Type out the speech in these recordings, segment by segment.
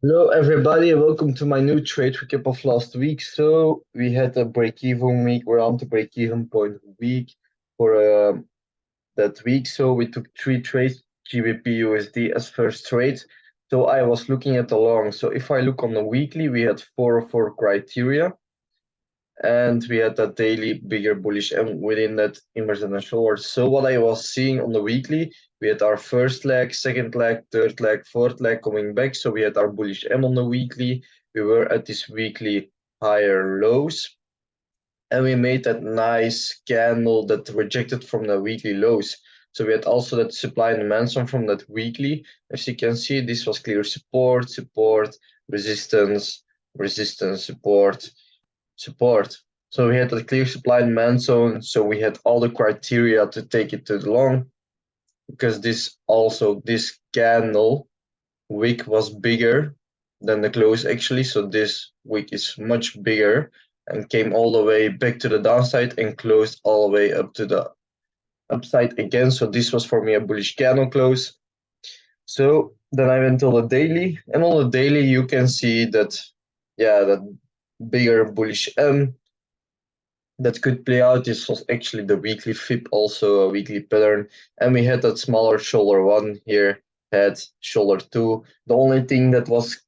Hello, everybody, and welcome to my new trade recap of last week. So we had a break-even week. We're on the break-even point week for that week. So we took 3 trades, GBPUSD as first trade. So I was looking at the long. So if I look on the weekly, we had 4 criteria, and we had a daily bigger bullish M within that inverse and short. So what I was seeing on the weekly, we had our first leg, second leg, third leg, fourth leg coming back. So we had our bullish M on the weekly. We were at this weekly higher lows, and we made that nice candle that rejected from the weekly lows. So we had also that supply and demand zone from that weekly. As you can see, this was clear support, support, resistance, resistance, support, support. So we had a clear supply and demand zone. So we had all the criteria to take it to the long, because this candle wick was bigger than the close actually. So this wick is much bigger and came all the way back to the downside and closed all the way up to the upside again. So this was for me a bullish candle close. So then I went to the daily, and on the daily you can see that, yeah, that bigger bullish M that could play out. This was actually the weekly fib, also a weekly pattern, and we had that smaller shoulder one here, had shoulder two. The only thing that was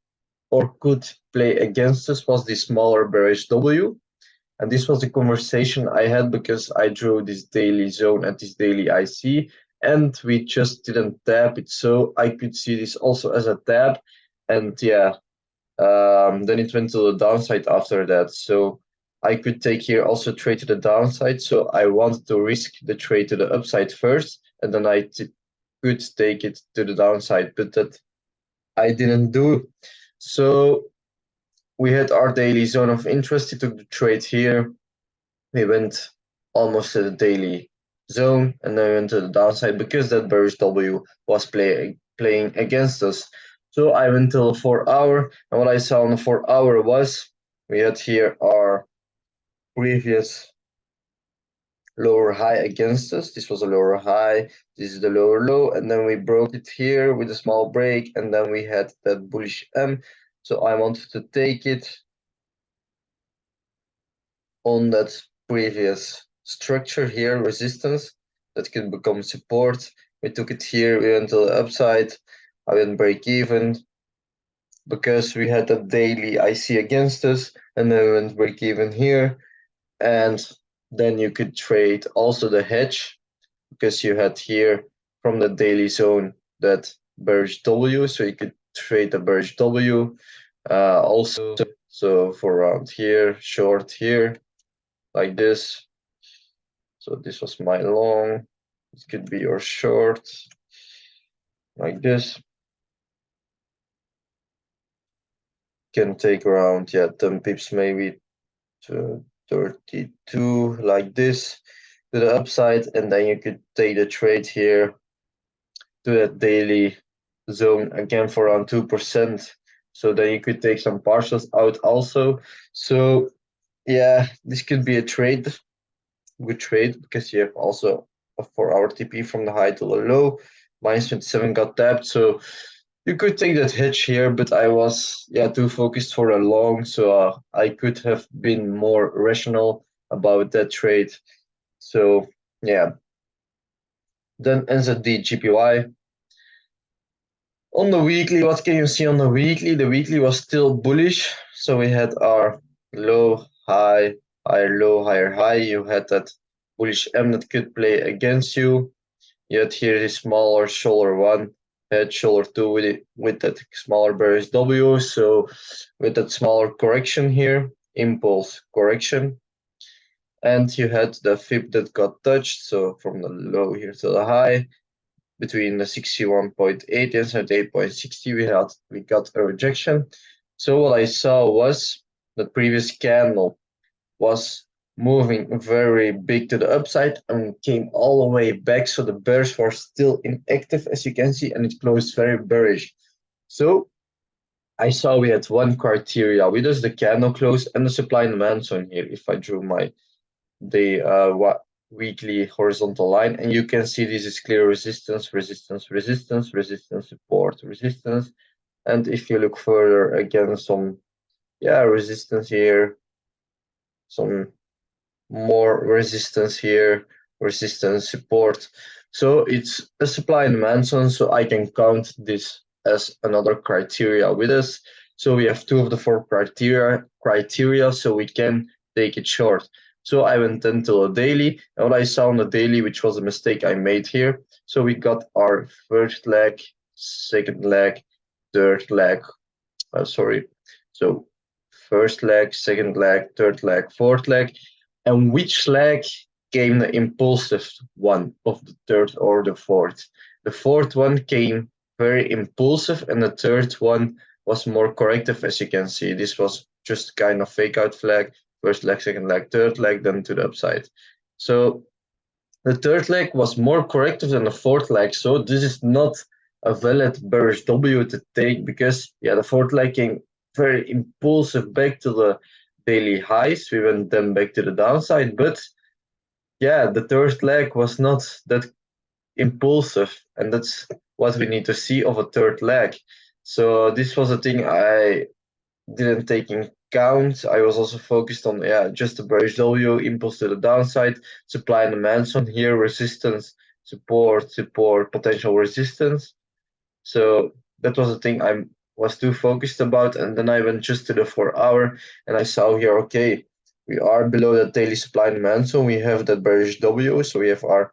or could play against us was the smaller bearish W, and this was a conversation I had because I drew this daily zone at this daily IC, and we just didn't tap it, so I could see this also as a tap, and yeah, then it went to the downside after that. So I could take here also trade to the downside. So I wanted to risk the trade to the upside first, and then could take it to the downside, but that I didn't do. So we had our daily zone of interest. He took the trade here. We went almost to the daily zone, and then we went to the downside because that bearish W was playing against us. So I went till the 4 hour, and what I saw on the 4 hour was we had here our previous lower high against us. This was a lower high, this is the lower low, and then we broke it here with a small break, and then we had that bullish M. So I wanted to take it on that previous structure here, resistance, that could become support. We took it here, we went to the upside, I didn't break even because we had a daily IC against us, and then we went break even here, and then you could trade also the hedge because you had here from the daily zone that bearish W, so you could trade the bearish W also. So for around here, short here, like this. So this was my long. It could be your short, like this. Can take around 10 pips maybe to 32, like this, to the upside, and then you could take the trade here to that daily zone again for around 2%. So then you could take some partials out also. So yeah, this could be a trade, good trade, because you have also a 4 hour TP from the high to the low. Minus 27 got tapped, so you could take that hedge here, but I was too focused for a long, so I could have been more rational about that trade. So yeah. Then NZDJPY. On the weekly, what can you see on the weekly? The weekly was still bullish, so we had our low, high, higher low, higher high. You had that bullish M that could play against you. You had here the smaller shoulder one, had shoulder two with that smaller bearish W. So with that smaller correction here, impulse correction, and you had the fib that got touched. So from the low here to the high, between the 61.8 and 78.60, we got a rejection. So what I saw was the previous candle was moving very big to the upside and came all the way back. So the bears were still inactive, as you can see, and it closed very bearish. So I saw we had one criteria, which is the candle close and the supply and demand zone here. If I drew the weekly horizontal line, and you can see this is clear resistance, resistance, resistance, resistance, support, resistance, And if you look further, again, some resistance here, some more resistance here, resistance support. So it's a supply and demand zone, so I can count this as another criteria with us. So we have 2 of the 4 criteria, so we can take it short. So I went until a daily, and what I saw on the daily, which was a mistake I made here. So we got our first leg, second leg, third leg. Sorry. So first leg, second leg, third leg, fourth leg, and which leg came the impulsive one of the third or the fourth? The fourth one came very impulsive, and the third one was more corrective, as you can see. This was just kind of fake out flag, first leg, second leg, third leg, then to the upside. So the third leg was more corrective than the fourth leg, so this is not a valid bearish W to take because the fourth leg came very impulsive back to the daily highs. We went then back to the downside, but the third leg was not that impulsive, and that's what we need to see of a third leg. So this was a thing I didn't take in count. I was also focused on just the bearish W, impulse to the downside, supply and demand zone here, resistance, support, potential resistance. So that was the thing I was too focused about. And then I went just to the 4-hour and I saw here, okay, we are below that daily supply and demand zone. We have that bearish W. So we have our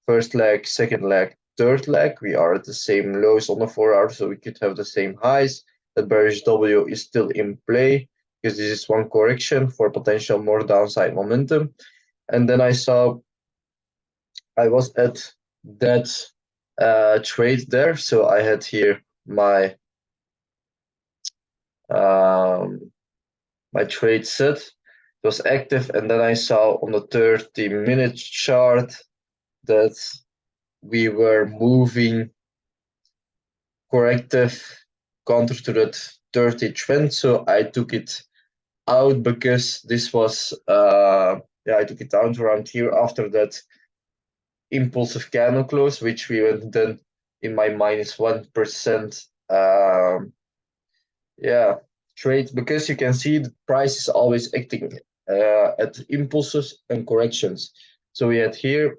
first leg, second leg, third leg. We are at the same lows on the 4-hour, so we could have the same highs. The bearish W is still in play because this is one correction for potential more downside momentum. And then I saw I was at that trade there, so I had here my my trade set. It was active, and then I saw on the 30-minute chart that we were moving corrective counter to that 30 trend, so I took it out because this was I took it out around here after that impulsive candle close, which we went then in my -1% trade, because you can see the price is always acting at impulses and corrections. So we had here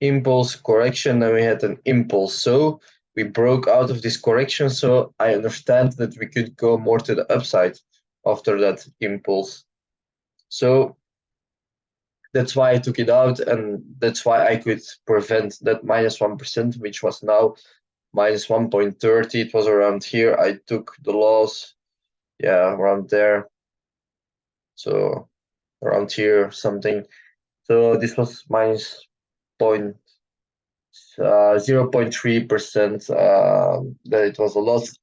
impulse, correction, then we had an impulse. So we broke out of this correction, so I understand that we could go more to the upside after that impulse. So that's why I took it out, and that's why I could prevent that -1%, which was now -1.30. It was around here. I took the loss, around there. So around here, something. So this was minus 0.3%. That it was a loss.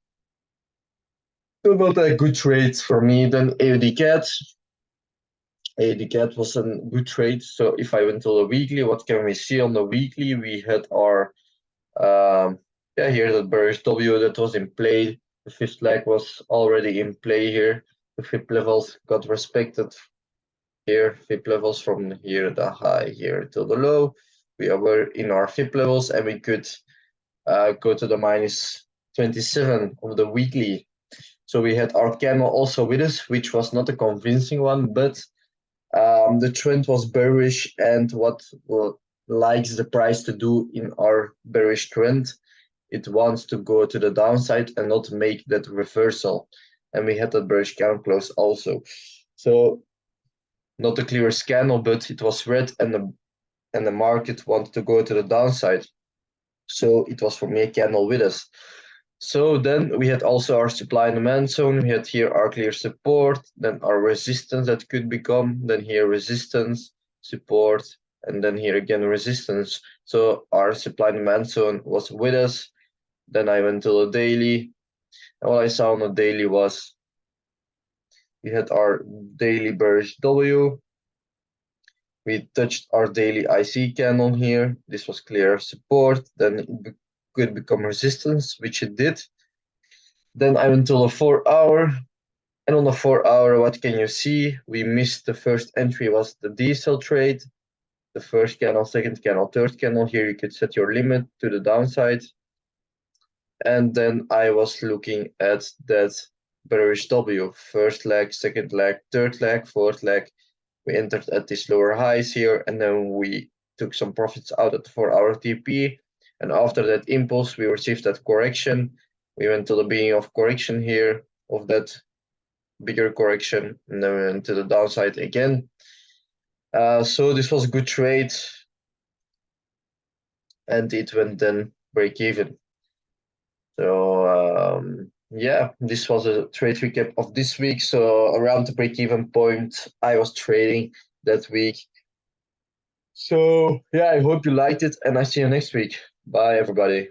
So not a good trade for me. Then AUDCAD. AUDCAD was a good trade. So if I went to the weekly, what can we see on the weekly? We had our here the bearish W that was in play. The fifth leg was already in play here. The FIP levels got respected here. FIP levels from here, the high here to the low. We were in our FIP levels, and we could go to the -27 of the weekly. So we had our candle also with us, which was not a convincing one, but the trend was bearish, and what likes the price to do in our bearish trend, it wants to go to the downside and not make that reversal. And we had that bearish candle close also. So not a clear candle, but it was red, and the market wanted to go to the downside. So it was for me a candle with us. So then we had also our supply and demand zone. We had here our clear support, then our resistance that could become, then here resistance, support, and then here again resistance. So our supply and demand zone was with us. Then I went to the daily, and what I saw on the daily was we had our daily bearish W. We touched our daily IC candle here. This was clear support. Then it could become resistance, which it did. Then I went to the 4-hour. And on the 4-hour, what can you see? We missed the first entry was the diesel trade. The first candle, second candle, third candle. Here you could set your limit to the downside. And then I was looking at that bearish W, first leg, second leg, third leg, fourth leg. We entered at these lower highs here, and then we took some profits out at 4-hour TP. And after that impulse, we received that correction. We went to the beginning of correction here, of that bigger correction, and then we went to the downside again. So this was a good trade, and it went then break even. So yeah, this was a trade recap of this week. So around the break-even point, I was trading that week. So yeah, I hope you liked it, and I see you next week. Bye, everybody.